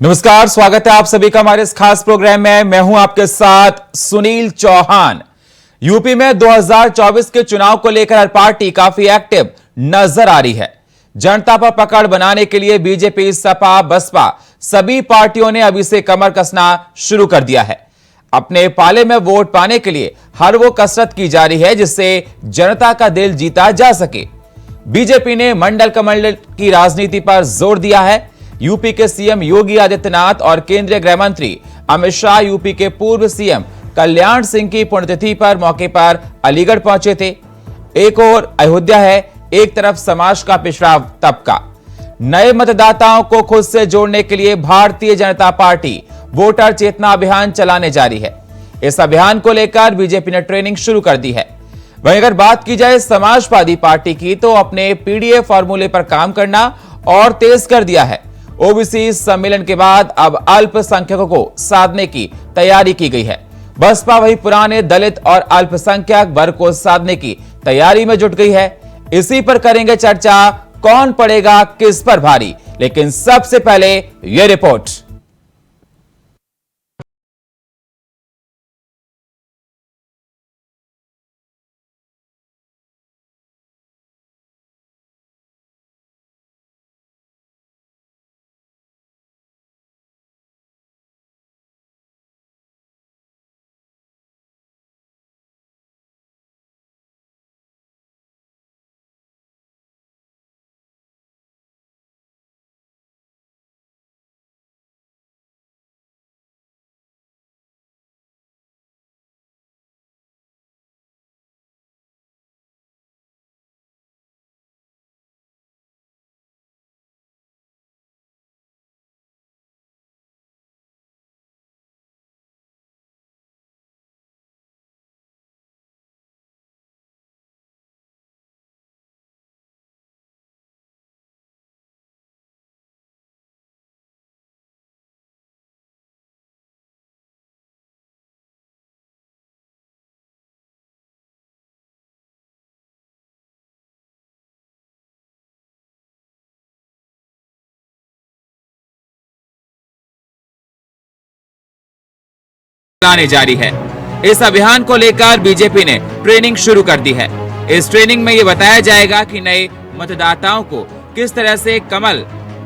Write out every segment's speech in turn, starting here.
नमस्कार, स्वागत है आप सभी का हमारे इस खास प्रोग्राम में। मैं हूं आपके साथ सुनील चौहान। यूपी में 2024 के चुनाव को लेकर हर पार्टी काफी एक्टिव नजर आ रही है। जनता पर पकड़ बनाने के लिए बीजेपी, सपा, बसपा सभी पार्टियों ने अभी से कमर कसना शुरू कर दिया है। अपने पाले में वोट पाने के लिए हर वो कसरत की जा रही है जिससे जनता का दिल जीता जा सके। बीजेपी ने मंडल कमंडल की राजनीति पर जोर दिया है। यूपी के सीएम योगी आदित्यनाथ और केंद्रीय गृह मंत्री अमित शाह यूपी के पूर्व सीएम कल्याण सिंह की पुण्यतिथि पर मौके पर अलीगढ़ पहुंचे थे। एक और अयोध्या है, एक तरफ समाज का पिछड़ा तबका। नए मतदाताओं को खुद से जोड़ने के लिए भारतीय जनता पार्टी वोटर चेतना अभियान चलाने जा रही है। इस अभियान को लेकर बीजेपी ने ट्रेनिंग शुरू कर दी है। वहीं अगर बात की जाए समाजवादी पार्टी की, तो अपने पीडीए फॉर्मूले पर काम करना और तेज कर दिया है। ओबीसी सम्मेलन के बाद अब अल्पसंख्यकों को साधने की तैयारी की गई है। बसपा वही पुराने दलित और अल्पसंख्यक वर्ग को साधने की तैयारी में जुट गई है। इसी पर करेंगे चर्चा, कौन पड़ेगा किस पर भारी। लेकिन सबसे पहले यह रिपोर्ट। चलाने जारी है। इस अभियान को लेकर बीजेपी ने ट्रेनिंग शुरू कर दी है। इस ट्रेनिंग में ये बताया जाएगा कि नए मतदाताओं को किस तरह से कमल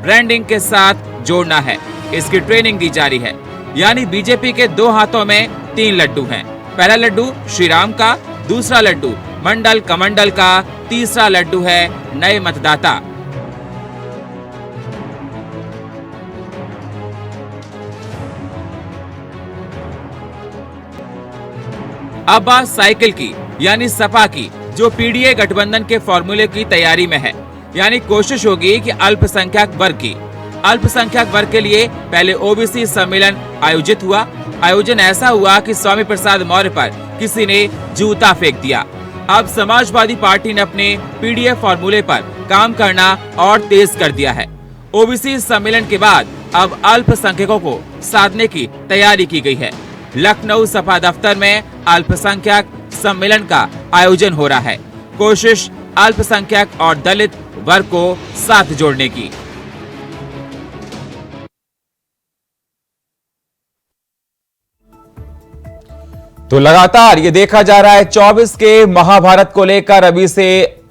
ब्रांडिंग के साथ जोड़ना है। इसकी ट्रेनिंग दी जारी है। यानी बीजेपी के दो हाथों में 3 लड्डू हैं। पहला लड्डू श्री राम का, दूसरा लड्डू मंडल कमंडल का, तीसरा लड्डू है नए मतदाता। अब बात साइकिल की, यानी सपा की, जो पीडीए गठबंधन के फॉर्मूले की तैयारी में है। यानी कोशिश होगी कि अल्पसंख्यक वर्ग के लिए पहले ओबीसी सम्मेलन आयोजित हुआ। आयोजन ऐसा हुआ कि स्वामी प्रसाद मौर्य पर किसी ने जूता फेंक दिया। अब समाजवादी पार्टी ने अपने पीडीए फॉर्मूले पर काम करना और तेज कर दिया है। ओबीसी सम्मेलन के बाद अब अल्पसंख्यकों को साधने की तैयारी की गई है। लखनऊ सपा दफ्तर में अल्पसंख्यक सम्मेलन का आयोजन हो रहा है। कोशिश अल्पसंख्यक और दलित वर्ग को साथ जोड़ने की। तो लगातार ये देखा जा रहा है 24 के महाभारत को लेकर अभी से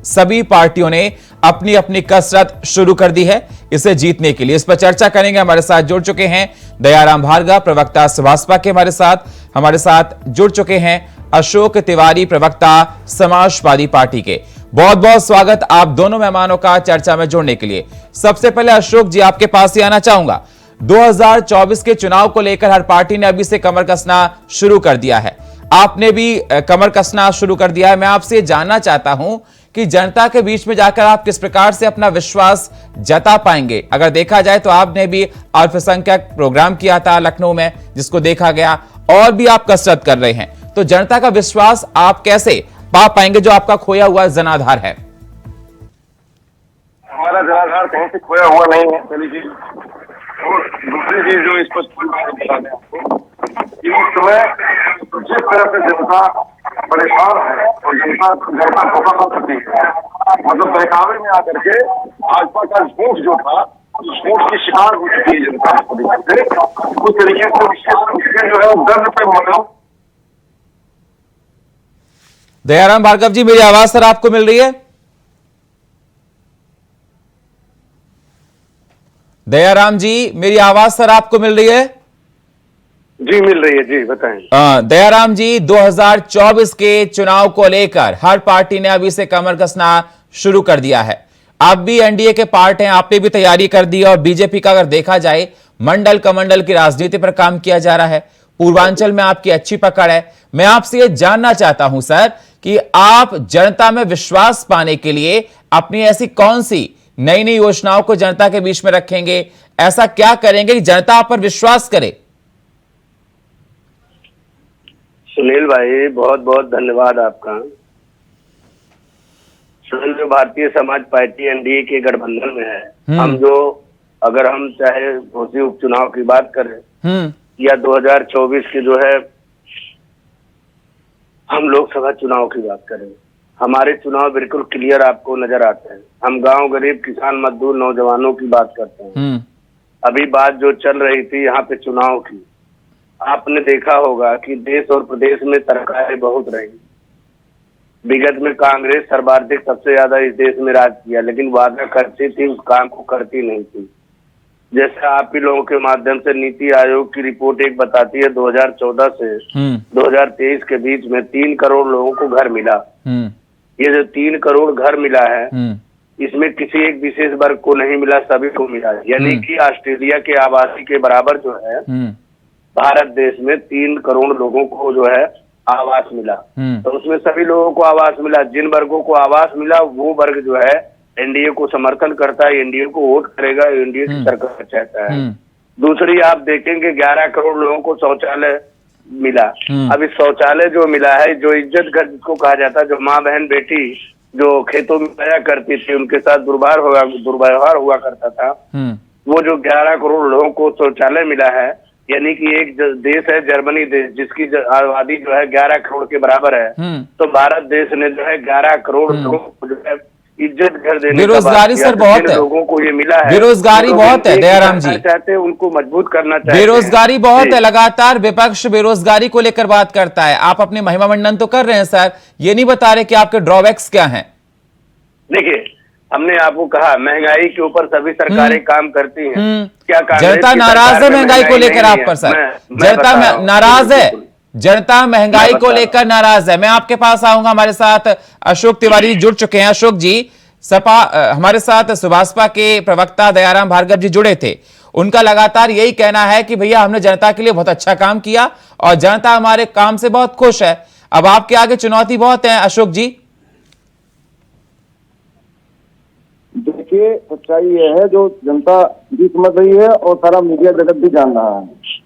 सभी पार्टियों ने अपनी अपनी कसरत शुरू कर दी है इसे जीतने के लिए। इस पर चर्चा करेंगे। हमारे साथ जुड़ चुके हैं दयाराम भार्गव, प्रवक्ता सुभाषपा के हमारे साथ जुड़ चुके हैं अशोक तिवारी, प्रवक्ता समाजवादी पार्टी के। बहुत बहुत स्वागत आप दोनों मेहमानों का चर्चा में जुड़ने के लिए। सबसे पहले अशोक जी, आपके पास ही आना चाहूंगा। 2024 के चुनाव को लेकर हर पार्टी ने अभी से कमर कसना शुरू कर दिया है। आपने भी कमर कसना शुरू कर दिया है। मैं आपसे जानना चाहता हूं कि जनता के बीच में जाकर आप किस प्रकार से अपना विश्वास जता पाएंगे। अगर देखा जाए तो आपने भी अल्पसंख्यक प्रोग्राम किया था लखनऊ में, जिसको देखा गया, और भी आप कसरत कर रहे हैं। तो जनता का विश्वास आप कैसे पा पाएंगे जो आपका खोया हुआ जनाधार है? हमारा जनाधार कहीं से खोया हुआ नहीं है, पहली चीज। और दूसरी चीज जो इस पर बता दें आपको कि इस समय जिस तरह से जनता परेशान है और जनता धोखा करती है, मतलब बहकावे में आकर के भाजपा का झूठ जो था झूठ की शिकार हो चुकी है जनता उस तरीके से विशेष रूप से जो है वो दर्द पे मतलब। दयाराम भार्गव जी, मेरी आवाज सर आपको मिल रही है? दयाराम जी, मेरी आवाज सर आपको मिल रही है? जी मिल रही है, जी बताएं। दयाराम जी, 2024 के चुनाव को लेकर हर पार्टी ने अभी से कमर कसना शुरू कर दिया है। आप भी एनडीए के पार्ट हैं, आपने भी तैयारी कर दी है और बीजेपी का अगर देखा जाए मंडल कमंडल की राजनीति पर काम किया जा रहा है। पूर्वांचल में आपकी अच्छी पकड़ है। मैं आपसे यह जानना चाहता हूं सर कि आप जनता में विश्वास पाने के लिए अपनी ऐसी कौन सी नई नई योजनाओं को जनता के बीच में रखेंगे? ऐसा क्या करेंगे कि जनता आप पर विश्वास करे? सुनील भाई, बहुत बहुत धन्यवाद आपका। सुनील, जो भारतीय समाज पार्टी एनडीए के गठबंधन में है, हम जो अगर हम चाहे घोषित उपचुनाव की बात करें या 2024 के जो है हम लोकसभा चुनाव की बात करें, हमारे चुनाव बिल्कुल क्लियर आपको नजर आते हैं। हम गांव, गरीब, किसान, मजदूर, नौजवानों की बात करते हैं। अभी बात जो चल रही थी यहाँ पे चुनाव की, आपने देखा होगा कि देश और प्रदेश में सरकारें बहुत रही। विगत में कांग्रेस सर्वाधिक सबसे ज्यादा इस देश में राज किया, लेकिन वादा करती थी, उस काम को करती नहीं थी। जैसे आप ही लोगों के माध्यम से नीति आयोग की रिपोर्ट एक बताती है, 2014 से 2023 के बीच में 3 करोड़ लोगों को घर मिला। ये जो 3 करोड़ घर मिला है, इसमें किसी एक विशेष वर्ग को नहीं मिला, सभी को मिला। यानी कि ऑस्ट्रेलिया के आबादी के बराबर जो है भारत देश में 3 करोड़ लोगों को जो है आवास मिला। तो उसमें सभी लोगों को आवास मिला। जिन वर्गों को आवास मिला वो वर्ग जो है एनडीए को समर्थन करता है, एनडीए को वोट करेगा, एनडीए की सरकार चाहता है। दूसरी आप देखेंगे 11 करोड़ लोगों को शौचालय मिला। अब इस शौचालय जो मिला है, जो इज्जत घर जिसको कहा जाता है, जो माँ बहन बेटी जो खेतों में आया करती थी, उनके साथ दुर्व्यवहार हुआ करता था, वो जो 11 करोड़ लोगों को शौचालय मिला है, यानी कि एक देश है जर्मनी देश, जिसकी आबादी जो है 11 करोड़ के बराबर है, तो भारत देश ने जो है 11 करोड़ लोगों को जो है इज्जत घर देने, बेरोजगारी सर बहुत है, लोगों को ये मिला है, बेरोजगारी बहुत है दयाराम जी, चाहते हैं उनको मजबूत करना चाहते हैं। बेरोजगारी बहुत है, लगातार विपक्ष बेरोजगारी को लेकर बात करता है। आप अपने महिमा मंडन तो कर रहे हैं सर, ये नहीं बता रहे कि आपके ड्रॉबैक्स क्या हैं। देखिए, हमने आपको कहा महंगाई के ऊपर सभी सरकारें काम करती हैं। क्या जनता नाराज है महंगाई को लेकर आप पर सर? जनता नाराज है, जनता महंगाई को लेकर नाराज है। मैं आपके पास आऊंगा। हमारे साथ अशोक तिवारी जुड़ चुके हैं। अशोक जी, सपा हमारे साथ सुभाषपा के प्रवक्ता दयाराम भार्गव जी जुड़े थे। उनका लगातार यही कहना है कि भैया हमने जनता के लिए बहुत अच्छा काम किया और जनता हमारे काम से बहुत खुश है। अब आपके आगे चुनौती बहुत है अशोक जी। देखिए, सच्चाई ये है जो जनता भी समझ रही है और सारा मीडिया जगत भी जान रहा है।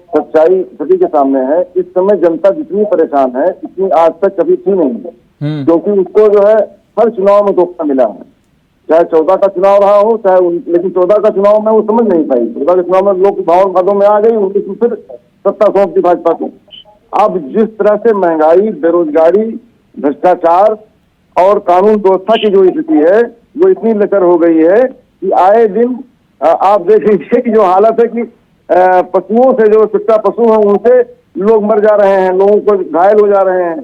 सच्चाई सभी के सामने है। इस समय जनता जितनी परेशान है, इतनी आज तक कभी थी नहीं, क्योंकि उसको जो है हर चुनाव में धोखा मिला है। चाहे 14 का चुनाव रहा हो, चाहे लेकिन 14 का चुनाव में वो समझ नहीं पाई। 14 के चुनाव में लोग भावों भादों में आ गई, उनकी फिर सत्ता सौंप दी भाजपा को। अब जिस तरह से महंगाई, बेरोजगारी, भ्रष्टाचार और कानून व्यवस्था की जो स्थिति है वो इतनी लचर हो गई है कि आए दिन आप देख लीजिए कि जो हालत है कि पशुओं से, जो सच्चा पशु है, उनसे लोग मर जा रहे हैं, लोगों को घायल हो जा रहे हैं।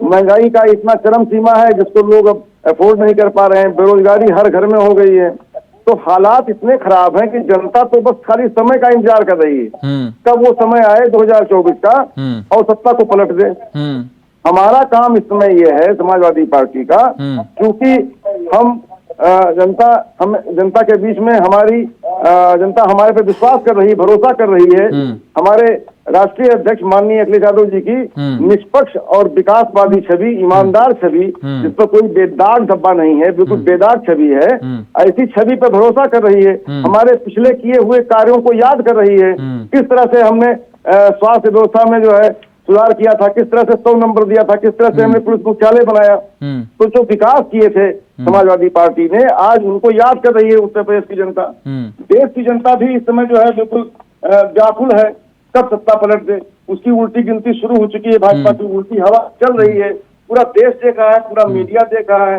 महंगाई का इतना चरम सीमा है जिसको लोग अब अफोर्ड नहीं कर पा रहे हैं। बेरोजगारी हर घर में हो गई है। तो हालात इतने खराब हैं कि जनता तो बस खाली समय का इंतजार कर रही है, कब वो समय आए 2024 का और सत्ता को पलट दे। हमारा काम इस समय ये है समाजवादी पार्टी का, क्योंकि हम जनता के बीच में हमारी जनता हमारे पे विश्वास कर रही, भरोसा कर रही है। हमारे राष्ट्रीय अध्यक्ष माननीय अखिलेश यादव जी की निष्पक्ष और विकासवादी छवि, ईमानदार छवि, जिस पर कोई बेदाग धब्बा नहीं है, बिल्कुल बेदाग छवि है, ऐसी छवि पर भरोसा कर रही है। हमारे पिछले किए हुए कार्यों को याद कर रही है। किस तरह से हमने स्वास्थ्य व्यवस्था में जो है सुधार किया था, किस तरह से 100 नंबर दिया था, किस तरह से हमने पुलिस मुख्यालय बनाया। तो जो विकास किए थे समाजवादी पार्टी ने, आज उनको याद कर रही है उत्तर प्रदेश की जनता। देश की जनता भी इस समय जो है बिल्कुल व्याकुल है, कब सत्ता पलट दे। उसकी उल्टी गिनती शुरू हो चुकी है, भाजपा की उल्टी हवा चल रही है। पूरा देश देख रहा है, पूरा मीडिया देख रहा है।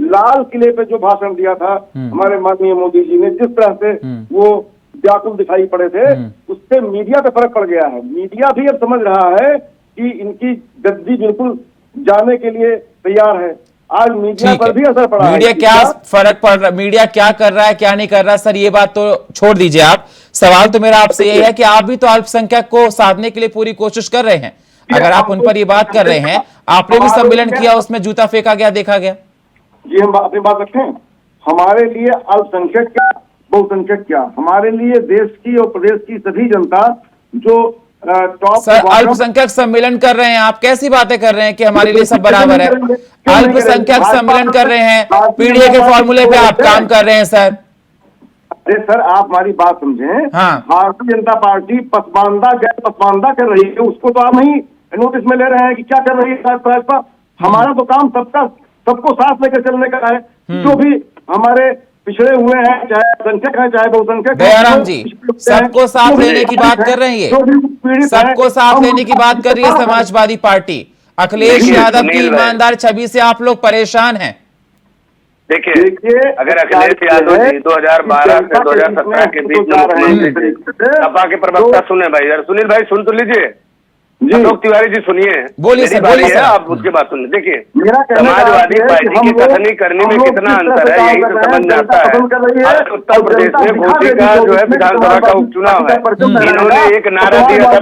लाल किले पे जो भाषण दिया था हमारे माननीय मोदी जी ने, जिस तरह से वो व्याकुल दिखाई पड़े थे, उससे मीडिया पे फर्क पड़ गया है। मीडिया भी अब समझ रहा है कि इनकी गद्दी बिल्कुल जाने के लिए तैयार है। आज मीडिया पर भी असर पड़ा है। मीडिया क्या फर्क पड़ रहा है, मीडिया क्या कर रहा है क्या नहीं कर रहा सर, ये बात तो छोड़ दीजिए आप। सवाल तो मेरा आपसे ये है कि आप भी तो अल्पसंख्यक को साधने के लिए पूरी कोशिश कर रहे हैं। अगर आप उन पर ये बात कर रहे हैं, आपने भी सम्मेलन किया, उसमें जूता फेंका गया, देखा गया। जी हम अपनी बात रखें, हमारे लिए अल्पसंख्यक क्या बहुसंख्यक क्या, हमारे लिए देश की और प्रदेश की सभी जनता जो टॉप सर अल्पसंख्यक सम्मेलन कर रहे हैं, आप कैसी बातें कर रहे हैं कि हमारे लिए सब बराबर है। अल्पसंख्यक सम्मेलन कर रहे हैं, पीडीए के फॉर्मूले पे आप काम कर रहे हैं सर। अरे सर आप हमारी बात समझें। हाँ। भारतीय जनता पार्टी पसमानदा गैर पसमानदा कर रही है, उसको तो आप नहीं नोटिस में ले रहे हैं कि क्या कर रही है भाजपा। हमारा तो काम सबको साथ लेकर चलने का है। जो भी हमारे पिछड़े हुए हैं, चाहे संख्यक है चाहे बहुसंख्यक, दयाराम जी सबको साथ लेने की बात कर रही है, सबको साथ लेने की बात कर रही है समाजवादी पार्टी। अखिलेश यादव की ईमानदार छवि से आप लोग परेशान हैं। देखिए अगर अखिलेश यादव जी 2012 से 2017 के बीच में मुख्यमंत्री थे, सपा के प्रवक्ता सुने भाई यार, सुनील भाई सुन तो लीजिए, अशोक तिवारी जी सुनिए, बोलिए सर, बोलिए सर। आप उसके बाद सुनिए। देखिए समाजवादी पार्टी की कथनी करने में कितना अंतर है, यही तो समझ में आता है। आज उत्तर प्रदेश में घोसी का जो है विधानसभा का उपचुनाव है, इन्होंने एक नारा दिया था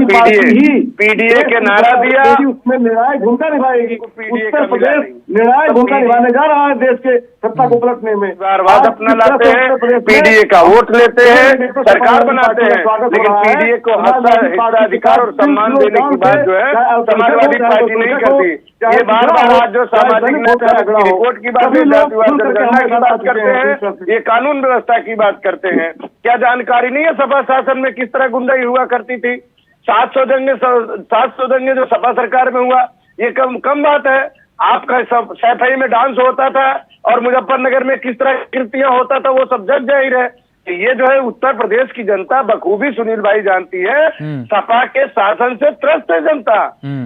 पीडीए के नारा दिया, उसमें निर्णायक भूमिका निभाएगी। पीडीए का उत्तर प्रदेश निर्णायक भूमिका निभाने जा रहा है देश के सत्ता को पलटने में। वाद अपना लाते हैं, पीडीए का वोट लेते हैं, सरकार बनाते हैं, लेकिन पीडीए को हिस्सा अधिकार और सम्मान देने की बात जो है समाजवादी पार्टी नहीं करती। ये बार बार आज जो सामाजिक न्याय की रिपोर्ट की बात, जातिवाद जनगणना की बात करते हैं, ये कानून व्यवस्था की बात करते हैं। क्या जानकारी नहीं है सपा शासन में किस तरह गुंडाई हुआ करती थी? 700 दंगे जो सपा सरकार में हुआ, ये कम बात है। आपका सब सैफई में डांस होता था और मुजफ्फरनगर में किस तरह कृतियां होता था, वो सब जग जाहिर है। ये जो है उत्तर प्रदेश की जनता बखूबी सुनील भाई जानती है, सपा के शासन से त्रस्त है जनता।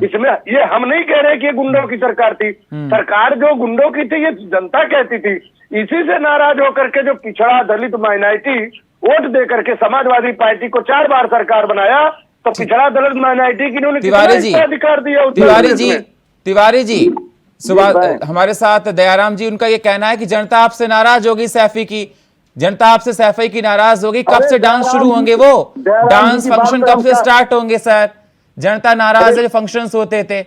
इसमें ये हम नहीं कह रहे कि ये गुंडों की सरकार थी, सरकार जो गुंडों की थी ये जनता कहती थी। इसी से नाराज होकर के जो पिछड़ा दलित माइनॉरिटी वोट दे करके समाजवादी पार्टी को 4 बार सरकार बनाया, तो पिछड़ा दलित माइनॉरिटी की इन्होंने अधिकार दिया। तिवारी जी सुबह हमारे साथ दयाराम जी, उनका ये कहना है कि जनता आपसे नाराज होगी, सैफी की जनता आपसे सैफई की नाराज होगी। कब से डांस शुरू होंगे, वो डांस फंक्शन कब से स्टार्ट होंगे सर? जनता नाराज है, फंक्शंस होते थे।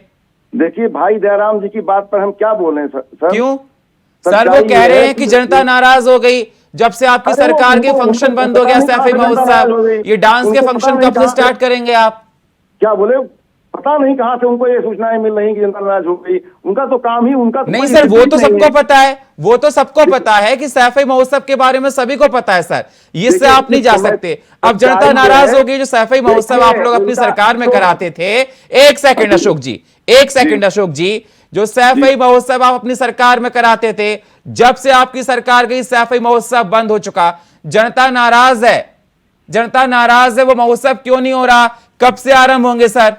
देखिए भाई दयाराम जी की बात पर हम क्या बोले सर? क्यों सर? वो कह रहे हैं कि जनता नाराज हो गई जब से आपकी सरकार के फंक्शन बंद हो गया, सैफई महोत्सव। ये डांस के फंक्शन कब से स्टार्ट करेंगे आप? क्या बोले? पता नहीं कहां से उनको ये सूचनाएं मिल रही कि जनता नाराज हो गई। उनका तो काम ही उनका नहीं सर, वो तो सबको पता है, वो तो सबको पता है कि सैफई महोत्सव के बारे में सभी को पता है सर, इससे आप नहीं जा सकते। अब जनता नाराज हो गई, जो सैफई महोत्सव आप लोग अपनी सरकार में कराते थे। एक सेकंड अशोक जी, एक सेकंड अशोक जी, जो सैफई महोत्सव आप अपनी सरकार में कराते थे, जब से आपकी सरकार गई सैफई महोत्सव बंद हो चुका। जनता नाराज है, जनता नाराज है, वो महोत्सव क्यों नहीं हो रहा? कब से आरंभ होंगे सर?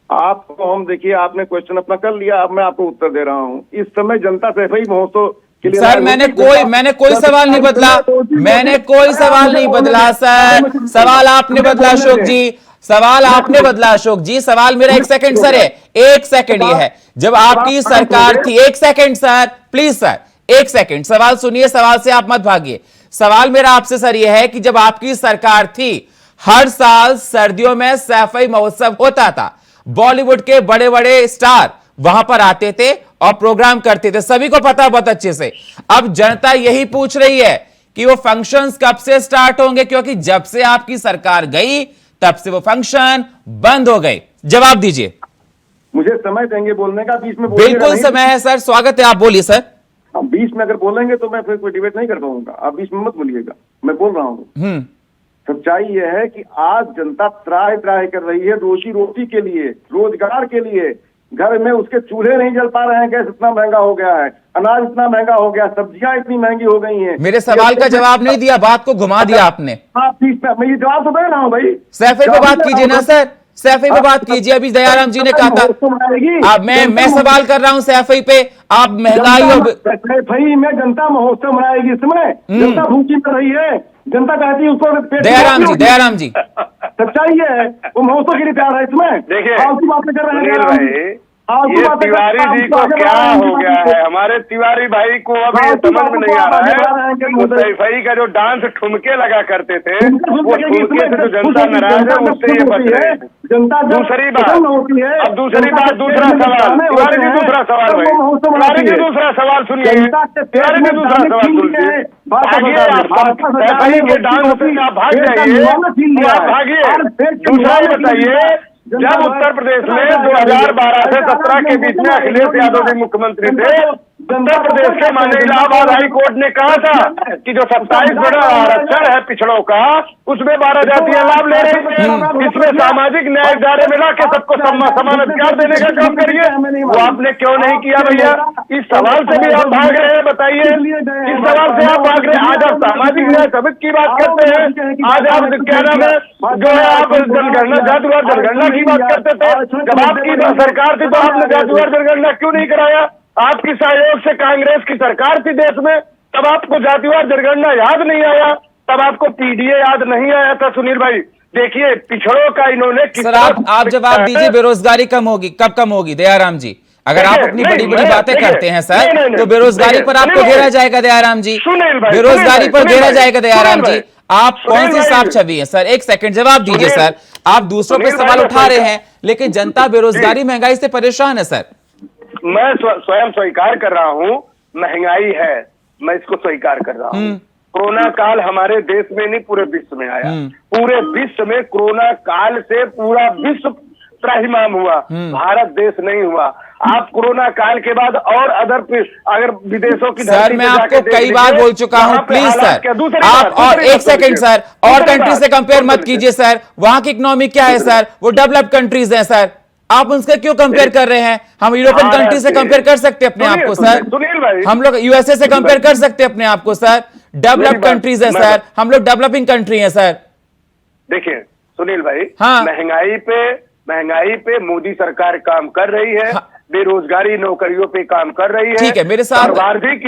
आपको हम देखिए, आपने क्वेश्चन अपना कर लिया, अब मैं आपको उत्तर दे रहा हूं। इस समय जनता सैफई महोत्सव के लिए सर मैंने कोई सवाल नहीं बदला, मैंने कोई सवाल नहीं बदला सर। सवाल आपने बदला अशोक जी, सवाल आपने बदला अशोक जी। सवाल मेरा 1 सेकंड सर है, 1 सेकंड ये है, जब आपकी सरकार थी। 1 second sir, please sir, 1 second सवाल सुनिए, सवाल से आप मत भागिए। सवाल मेरा आपसे सर यह है कि जब आपकी सरकार थी, हर साल सर्दियों में सैफई महोत्सव होता था। बॉलीवुड के बड़े बड़े स्टार वहां पर आते थे और प्रोग्राम करते थे, सभी को पता बहुत अच्छे से। अब जनता यही पूछ रही है कि वो फंक्शंस कब से स्टार्ट होंगे, क्योंकि जब से आपकी सरकार गई तब से वो फंक्शन बंद हो गए। जवाब दीजिए। मुझे समय देंगे बोलने का? बीच में बिल्कुल समय है सर, स्वागत है, आप बोलिए सर। बीच में अगर बोलेंगे तो मैं फिर कोई डिबेट नहीं कर पाऊंगा, आप बीच में मत बोलिएगा, मैं बोल रहा हूँ। सच्चाई यह है कि आज जनता त्राह कर रही है रोजी रोटी के लिए, रोजगार के लिए। घर में उसके चूल्हे नहीं जल पा रहे हैं, गैस इतना महंगा हो गया है, अनाज इतना महंगा हो गया, सब्जियां इतनी महंगी हो गई हैं। मेरे सवाल का जवाब नहीं दिया, बात को घुमा दिया आपने। मैं ये जवाब तो दे रहा हूँ भाई। सैफई पे बात कीजिए ना सर, सैफई पे बात कीजिए, अभी दयाराम जी ने कहा था। अब मैं सवाल कर रहा हूं सैफई पे, आप महंगाई और सैफई में जनता महोत्सव मनाएगी, इसमें जनता भूखी पड़ रही है, जनता कहती है उसको। दयाराम जी सच्चाई है, वो महोत्सव के लिए तैयार है। इसमें देखिए फालतू बातें कर रहे हैं ये तिवारी जी को क्या हो गया है, हमारे तिवारी भाई को अब ये समझ में नहीं आ रहा है। तो सैफई का जो डांस ठुमके लगा करते थे, वो ठुमके से जो जनता नाराज है उससे ये बच रहे हैं। दूसरी बात, अब दूसरी बात, दूसरा सवाल, तिवारी जी दूसरा सवाल भाई, तिवारी जी दूसरा सवाल सुनिए, तिवारी जी दूसरा सवाल सुनिए। भागिए आप सैफई के डांस से आप भाग जाइए, आप भागिए। दूसरा ये बताइए, जब उत्तर प्रदेश में 2012 से 17 के बीच में अखिलेश यादव जी मुख्यमंत्री थे, उत्तर प्रदेश के माननीय इलाहाबाद हाई कोर्ट ने कहा था कि जो 27 बड़ा आरक्षण है पिछड़ों का, उसमें 12 जातियां लाभ ले रही हैं, इसमें सामाजिक न्याय दायरे में ला के सबको समान अधिकार देने का काम करिए। वो आपने क्यों नहीं किया भैया? इस सवाल से भी आप भाग रहे हैं, बताइए। इस सवाल से आप भाग रहे हैं। आज आप सामाजिक न्याय समिति की बात करते हैं, आज आप क्या नाम है जो है आप जनगणना जातिवार जनगणना की बात करते थे। जब आपकी सरकार थी तो आपने जातिवार जनगणना क्यों नहीं कराया? आपकी सहयोग से कांग्रेस की सरकार थी देश में, तब आपको जातिवार जनगणना याद नहीं आया, तब आपको पीडीए याद नहीं आया था। सुनील भाई देखिए, पिछड़ों का इन्होंने सर आप जवाब दीजिए, बेरोजगारी कम होगी, कब कम होगी दयाराम जी? अगर आप अपनी बड़ी बड़ी बातें करते हैं सर, तो बेरोजगारी पर आपको घेरा जाएगा दयाराम जी, बेरोजगारी पर घेरा जाएगा दयाराम जी। आप कौन सी साफ छवि है सर? एक सेकंड जवाब दीजिए सर। आप दूसरों पे सवाल उठा रहे हैं, लेकिन जनता बेरोजगारी महंगाई से परेशान है सर। मैं स्वयं स्वीकार कर रहा हूं, महंगाई है, मैं इसको स्वीकार कर रहा हूं। कोरोना काल हमारे देश में नहीं पूरे विश्व में आया, पूरे विश्व में कोरोना काल से पूरा विश्व त्राहिमाम हुआ, भारत देश नहीं हुआ। आप कोरोना काल के बाद और अगर विदेशों की सर मैं आपको कई बार बोल चुका हूं, प्लीज सर आप और एक सेकंड सर, और कंट्री से कंपेयर मत कीजिए सर। वहां की इकोनॉमी क्या है सर? वो डेवलप्ड कंट्रीज हैं सर, आप उनसे क्यों कंपेयर कर रहे हैं? हम यूरोपियन कंट्री से कंपेयर कर सकते हैं अपने आप को सर, हम लोग यूएसए से कंपेयर कर सकते हैं अपने आप को सर। डेवलप्ड कंट्रीज है सर, हम लोग डेवलपिंग कंट्री है सर। देखिए सुनील भाई, हाँ। महंगाई पे मोदी सरकार काम कर रही है, हाँ। बेरोजगारी नौकरियों पे काम कर रही है। ठीक है, मेरे साथ सर्वाधिक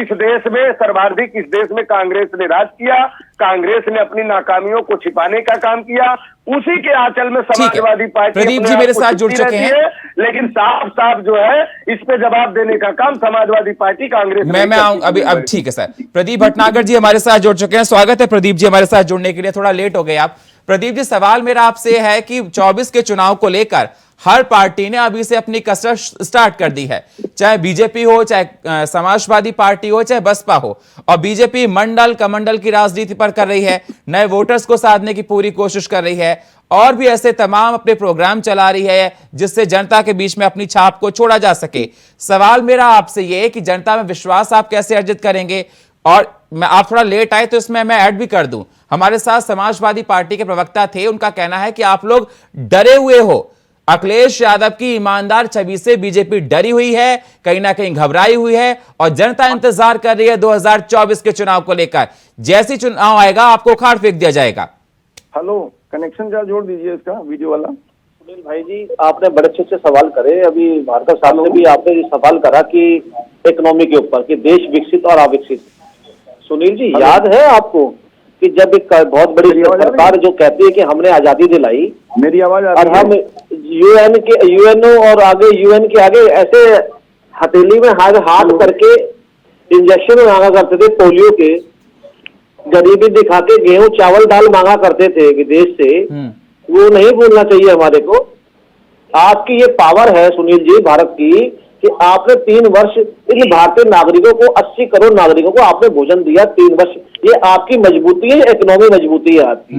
इस देश में कांग्रेस ने राज किया, कांग्रेस ने अपनी नाकामियों को छिपाने का काम किया, उसी के आंचल में समाजवादी पार्टी प्रदीप जी मेरे साथ जुड़ चुके हैं, लेकिन साफ जो है इस पे जवाब देने का काम समाजवादी पार्टी कांग्रेस मैं आऊं अभी। अब ठीक है सर, प्रदीप भटनागर जी हमारे साथ जुड़ चुके हैं। स्वागत है प्रदीप जी हमारे साथ जुड़ने के लिए, थोड़ा लेट हो गए आप। प्रदीप जी सवाल मेरा आपसे है कि 24 के चुनाव को लेकर हर पार्टी ने अभी से अपनी कसरत स्टार्ट कर दी है, चाहे बीजेपी हो, चाहे समाजवादी पार्टी हो, चाहे बसपा हो। और बीजेपी मंडल कमंडल की राजनीति पर कर रही है, नए वोटर्स को साधने की पूरी कोशिश कर रही है, और भी ऐसे तमाम अपने प्रोग्राम चला रही है जिससे जनता के बीच में अपनी छाप को छोड़ा जा सके। सवाल मेरा आपसे यह है कि जनता में विश्वास आप कैसे अर्जित करेंगे? और आप थोड़ा लेट आए तो इसमें मैं ऐड भी कर दूं, हमारे साथ समाजवादी पार्टी के प्रवक्ता थे, उनका कहना है कि आप लोग डरे हुए हो। अखिलेश यादव की ईमानदार छवि से बीजेपी डरी हुई है, कहीं ना कहीं घबराई हुई है, और जनता इंतजार कर रही है 2024 के चुनाव को लेकर। जैसी चुनाव आएगा आपको उखाड़ फेंक दिया जाएगा। हेलो, कनेक्शन जरा जोड़ दीजिए इसका वीडियो वाला। सुनील भाई जी, आपने बड़े अच्छे सवाल करे। अभी भार्गव साहब ने भी आपने सवाल करा कि इकोनॉमी के ऊपर कि देश विकसित और अविकसित। सुनील जी याद है आपको कि जब एक बहुत बड़ी सरकार जो कहती है कि हमने आजादी दिलाई, मेरी आवाज और हम यूएनओ और आगे यूएन के आगे ऐसे हथेली में हाथ करके इंजेक्शन मांगा करते थे पोलियो के, गरीबी दिखा के गेहूं चावल दाल मांगा करते थे विदेश से, वो नहीं भूलना चाहिए हमारे को। आपकी ये पावर है सुनील जी भारत की कि आपने 3 वर्ष भारतीय नागरिकों को 80 करोड़ नागरिकों को आपने भोजन दिया 3 वर्ष। ये आपकी मजबूती है, इकोनॉमी मजबूती है आपकी,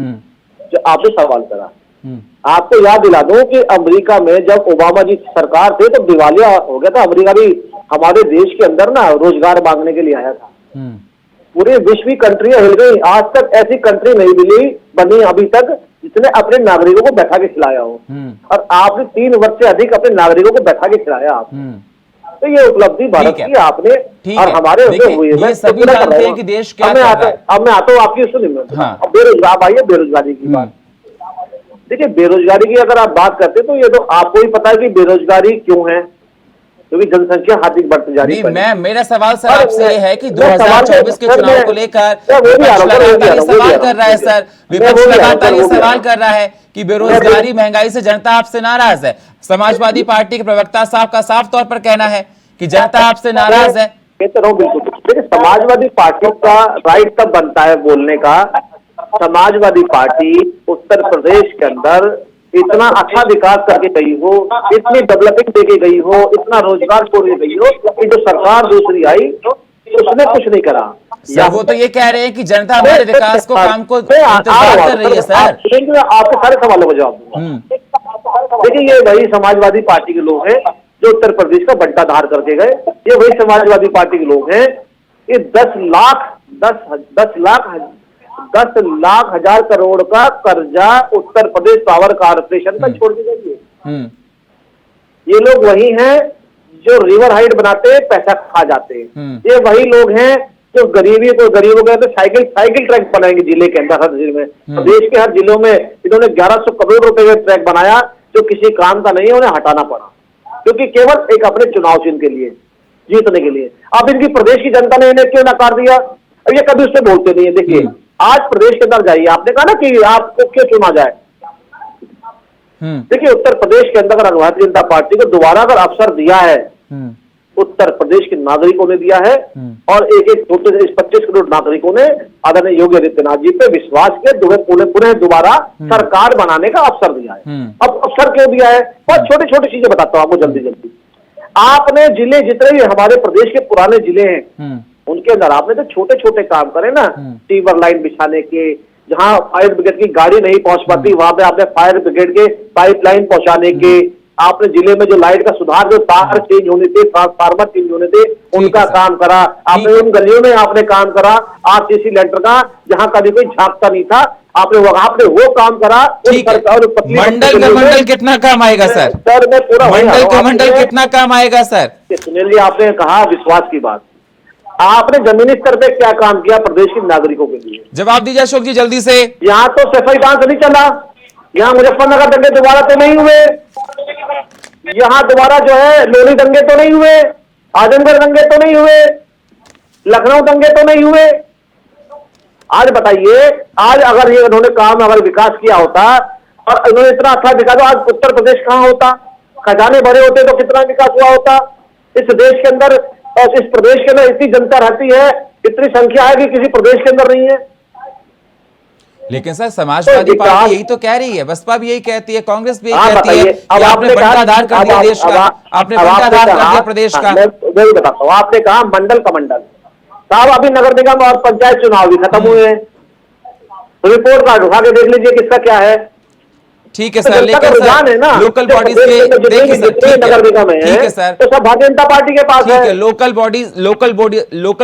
जो आपने सवाल करा। आपको याद दिला दूं कि अमेरिका में जब ओबामा जी सरकार थे तो दिवालिया हो गया था अमेरिका भी, हमारे देश के अंदर ना रोजगार मांगने के लिए आया था। पूरे विश्व की कंट्रियां हिल गई, आज तक ऐसी कंट्री नहीं बनी अभी तक जिसने अपने नागरिकों को बैठा के खिलाया हो, और आपने 3 वर्ष से अधिक अपने नागरिकों को बैठा के खिलाया आप। तो ये उपलब्धि भारत की आपने और हमारे हुई है। ये सभी जानते हैं कि देश क्या कर रहा है। अब मैं आता हूँ आपकी सुनिए, बेरोजगार भाई, बेरोजगारी की बात। देखिए, बेरोजगारी की अगर आप बात करते हैं तो ये तो आपको ही पता है कि बेरोजगारी क्यों है, क्योंकि जनसंख्या अधिक बढ़ती जा रही है। मेरा सवाल सर आपसे ये है कि 2024 के चुनाव को लेकर लगातार सवाल कर रहा है सर, विपक्ष लगातार ये सवाल कर रहा है कि बेरोजगारी महंगाई से जनता आपसे नाराज है। समाजवादी पार्टी के प्रवक्ता साहब का साफ तौर पर कहना है कि जनता आपसे नाराज है। कहते रहो, बिल्कुल। देखिए, समाजवादी पार्टी का राइट तब बनता है बोलने का, समाजवादी पार्टी उत्तर प्रदेश के अंदर इतना अच्छा विकास करके गई हो, इतनी डेवलपिंग देके गई हो, इतना रोजगार छोड़ के गई हो कि जो सरकार दूसरी आई उसने कुछ नहीं करा। सर वो तो ये कह रहे हैं कि जनता हमारे विकास को काम को इंतजार कर रही है सर। आपके सारे सवालों का जवाब दूंगा। देखिए, ये वही समाजवादी पार्टी के लोग हैं जो उत्तर प्रदेश का बंटा धार करके गए। ये वही समाजवादी पार्टी के लोग हैं। ये 10 लाख हजार करोड़ का कर्जा उत्तर प्रदेश पावर कॉर्पोरेशन का छोड़ के गई है। ये लोग वही हैं जो रिवर हाइट बनाते हैं, पैसा खा जाते हैं। ये वही लोग हैं जो गरीबों के अंदर साइकिल ट्रैक बनाएंगे जिले के अंदर, हर जिले में, प्रदेश के हर जिलों में इन्होंने 1100 करोड़ रुपए का ट्रैक बनाया जो किसी काम का नहीं है, उन्हें हटाना पड़ा क्योंकि केवल एक अपने चुनाव चिन्ह के लिए, जीतने के लिए। अब इनकी प्रदेश की जनता ने इन्हें क्यों नकार दिया, अब ये कभी उससे बोलते नहीं है। देखिए, आज प्रदेश के अंदर जाइए, आपने कहा ना कि आपको क्यों चुना जाए। देखिए, उत्तर प्रदेश के अंदर अगर भारतीय जनता पार्टी को दोबारा अगर अवसर दिया है, उत्तर प्रदेश के नागरिकों ने दिया है और एक 25 करोड़ नागरिकों ने आदरणीय योगी आदित्यनाथ जी पे विश्वास के पुनः दोबारा सरकार बनाने का अवसर दिया है। अब अवसर क्यों दिया है, बहुत छोटी छोटी चीजें बताता हूँ आपको जल्दी। आपने जिले जितने भी हमारे प्रदेश के पुराने जिले हैं उनके अंदर आपने तो छोटे छोटे काम करे ना, सीवर लाइन बिछाने के, जहां फायर ब्रिगेड की गाड़ी नहीं पहुंच पाती वहां पे आपने फायर ब्रिगेड के पाइपलाइन पहुंचाने के, आपने जिले में जो लाइट का सुधार, जो तार चेंज होने थे, ट्रांसफार्मर चेंज होने थे, उनका काम करा आपने। उन गलियों में आपने काम करा आरसीसी लेंटर का, जहां कभी कोई झांकता नहीं था, आपने वो काम करा। मंडल कितना काम आएगा सर? सर मैं पूरा मंडल कितना काम आएगा सर? सुनील जी, आपने कहा विश्वास की बात, आपने जमीनी स्तर पे क्या काम किया प्रदेश के नागरिकों के लिए? जवाब दीजिए अशोक जी जल्दी से। यहाँ तो सफाई डांस नहीं चला, यहाँ मुजफ्फरनगर दंगे दोबारा तो नहीं हुए, यहाँ दोबारा जो है लोनी दंगे तो नहीं हुए, आजमगढ़ दंगे तो नहीं हुए, लखनऊ दंगे तो नहीं हुए। आज बताइए, आज अगर ये उन्होंने काम अगर विकास किया होता और उन्होंने इतना अच्छा विकास, तो आज उत्तर प्रदेश कहाँ होता? खजाने भरे होते तो कितना विकास हुआ होता इस देश के अंदर। और इस प्रदेश के अंदर इतनी जनता रहती है, इतनी संख्या है कि किसी प्रदेश के अंदर नहीं है। लेकिन सर समाजवादी पार्टी यही तो कह रही है, बसपा भी यही कहती है, कांग्रेस भी यही कहती है कि आपने बंटाधार कर दिया देश का, आपने बंटाधार कर दिया प्रदेश का। मैं बताता हूँ, आपने कहा मंडल का मंडल साहब, अभी नगर निगम और पंचायत चुनाव भी खत्म हुए हैं, रिपोर्ट कार्ड उठा के देख लीजिए किसका क्या है। ठीक है सर, लेकिन सर लोकल बॉडीज के देखिए सर, ठीक है सर, तो सब भारतीय जनता पार्टी के पास है। लोकल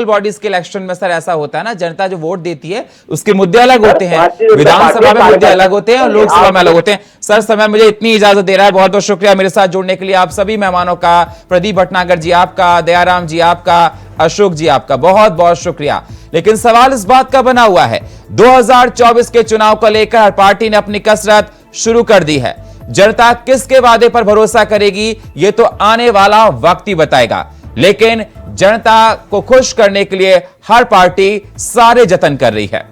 बॉडीज के इलेक्शन में सर ऐसा होता है ना, जनता जो वोट देती है उसके मुद्दे अलग होते हैं, विधानसभा में मुद्दे अलग होते हैं और लोकसभा में अलग होते हैं। सर समय मुझे इतनी इजाजत दे रहा है, बहुत बहुत शुक्रिया मेरे साथ जुड़ने के लिए। आप सभी मेहमानों का, प्रदीप भटनागर जी आपका, दयाराम जी आपका, अशोक जी आपका बहुत बहुत शुक्रिया। लेकिन सवाल इस बात का बना हुआ है, 2024 के चुनाव को लेकर हर पार्टी ने अपनी कसरत शुरू कर दी है। जनता किसके वादे पर भरोसा करेगी ये तो आने वाला वक्त ही बताएगा, लेकिन जनता को खुश करने के लिए हर पार्टी सारे जतन कर रही है।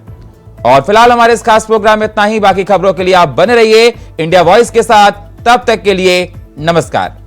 और फिलहाल हमारे इस खास प्रोग्राम में इतना ही। बाकी खबरों के लिए आप बने रहिए इंडिया वॉइस के साथ। तब तक के लिए नमस्कार।